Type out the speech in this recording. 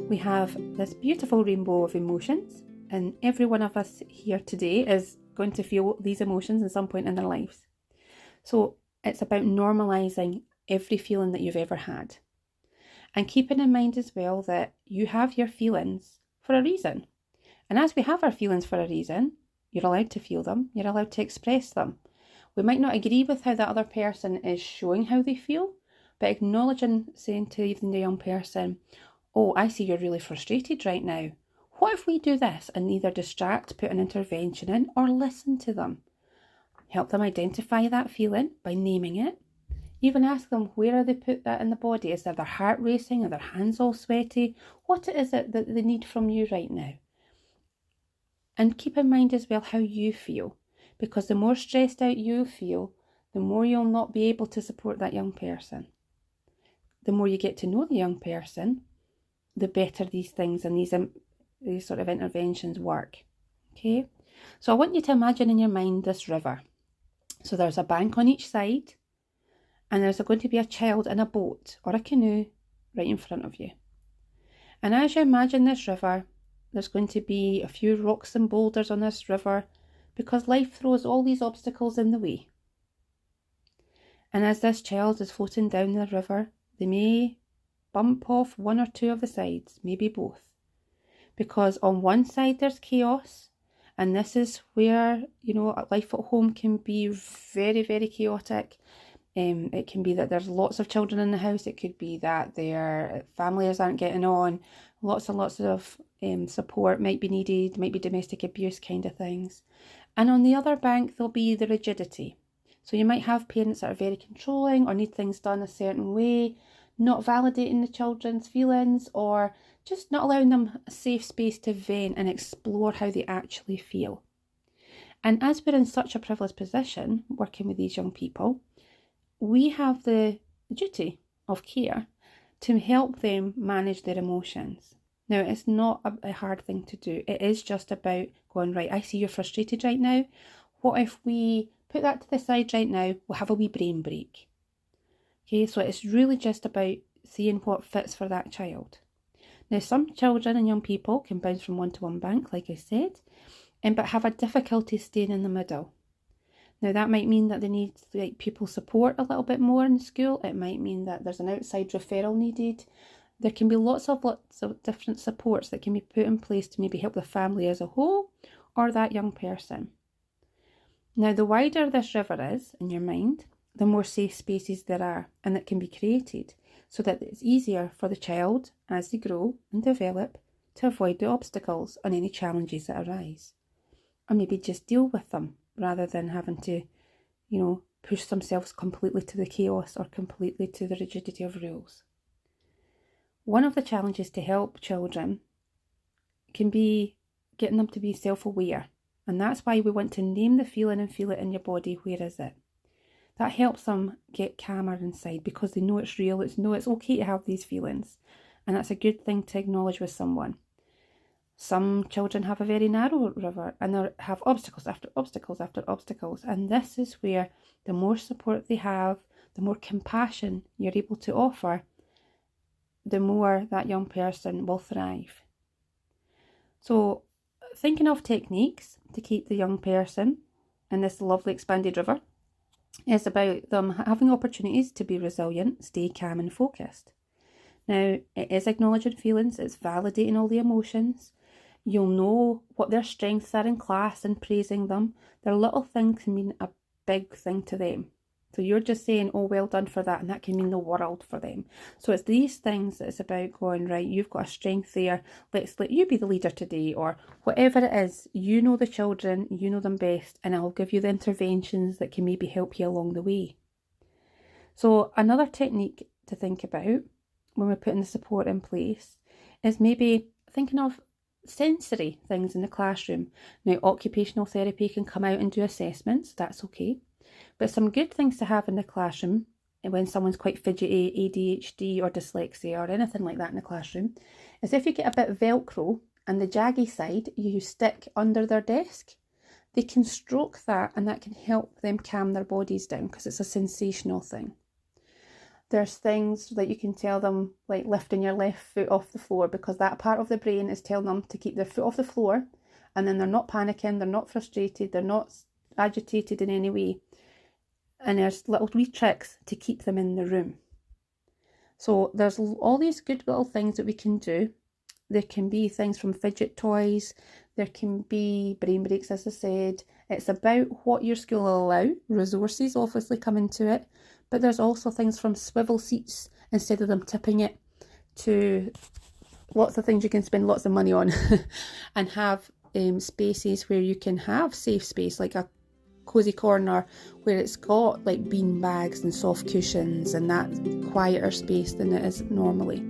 We have this beautiful rainbow of emotions, and every one of us here today is going to feel these emotions at some point in their lives. So it's about normalising every feeling that you've ever had. And keeping in mind as well that you have your feelings for a reason. And as we have our feelings for a reason, you're allowed to feel them, you're allowed to express them. We might not agree with how the other person is showing how they feel, but acknowledging, saying to even the young person, oh, I see you're really frustrated right now. What if we do this and either distract, put an intervention in, or listen to them? Help them identify that feeling by naming it. Even ask them where they put that in the body. Is there their heart racing? Are their hands all sweaty? What is it that they need from you right now? And keep in mind as well how you feel, because the more stressed out you feel, the more you'll not be able to support that young person. The more you get to know the young person, the better these things and these sort of interventions work. Okay, so I want you to imagine in your mind this river. So there's a bank on each side, and there's going to be a child in a boat or a canoe right in front of you. And as you imagine this river, there's going to be a few rocks and boulders on this river because life throws all these obstacles in the way. And as this child is floating down the river, they may bump off one or two of the sides, maybe both. Because on one side there's chaos, and this is where, life at home can be very, very chaotic. It can be that there's lots of children in the house. It could be that their families aren't getting on. Lots and lots of support might be needed, might be domestic abuse kind of things. And on the other bank, there'll be the rigidity. So you might have parents that are very controlling or need things done a certain way, not validating the children's feelings, or just not allowing them a safe space to vent and explore how they actually feel. And as we're in such a privileged position working with these young people, we have the duty of care to help them manage their emotions. Now, it's not a hard thing to do. It is just about going, right, I see you're frustrated right now. What if we put that to the side right now? We'll have a wee brain break. Okay, so it's really just about seeing what fits for that child. Now, some children and young people can bounce from one-to-one bank, like I said, but have a difficulty staying in the middle. Now, that might mean that they need pupil support a little bit more in school. It might mean that there's an outside referral needed. There can be lots of different supports that can be put in place to maybe help the family as a whole or that young person. Now, the wider this river is in your mind, the more safe spaces there are and that can be created so that it's easier for the child as they grow and develop to avoid the obstacles and any challenges that arise. Or maybe just deal with them rather than having to, push themselves completely to the chaos or completely to the rigidity of rules. One of the challenges to help children can be getting them to be self-aware. And that's why we want to name the feeling and feel it in your body. Where is it? That helps them get calmer inside because they know it's real. It's okay to have these feelings. And that's a good thing to acknowledge with someone. Some children have a very narrow river and they have obstacles after obstacles after obstacles. And this is where the more support they have, the more compassion you're able to offer, the more that young person will thrive. So thinking of techniques to keep the young person in this lovely expanded river is about them having opportunities to be resilient, stay calm and focused. Now, it is acknowledging feelings, it's validating all the emotions. You'll know what their strengths are in class and praising them. Their little things can mean a big thing to them. So you're just saying, oh, well done for that, and that can mean the world for them. So it's these things that it's about going, right, you've got a strength there, let's let you be the leader today, or whatever it is, you know the children, you know them best, and I'll give you the interventions that can maybe help you along the way. So another technique to think about when we're putting the support in place is maybe thinking of sensory things in the classroom. Now, occupational therapy can come out and do assessments, that's okay. But some good things to have in the classroom when someone's quite fidgety, ADHD or dyslexia or anything like that in the classroom, is if you get a bit of Velcro and the jaggy side you stick under their desk, they can stroke that and that can help them calm their bodies down because it's a sensational thing. There's things that you can tell them, like lifting your left foot off the floor, because that part of the brain is telling them to keep their foot off the floor, and then they're not panicking, they're not frustrated, they're not agitated in any way. And there's little wee tricks to keep them in the room. So there's all these good little things that we can do. There can be things from fidget toys, there can be brain breaks, as I said. It's about what your school will allow. Resources obviously come into it, but there's also things from swivel seats instead of them tipping it, to lots of things you can spend lots of money on and have spaces where you can have safe space, like a cozy corner where it's got like bean bags and soft cushions and that quieter space than it is normally.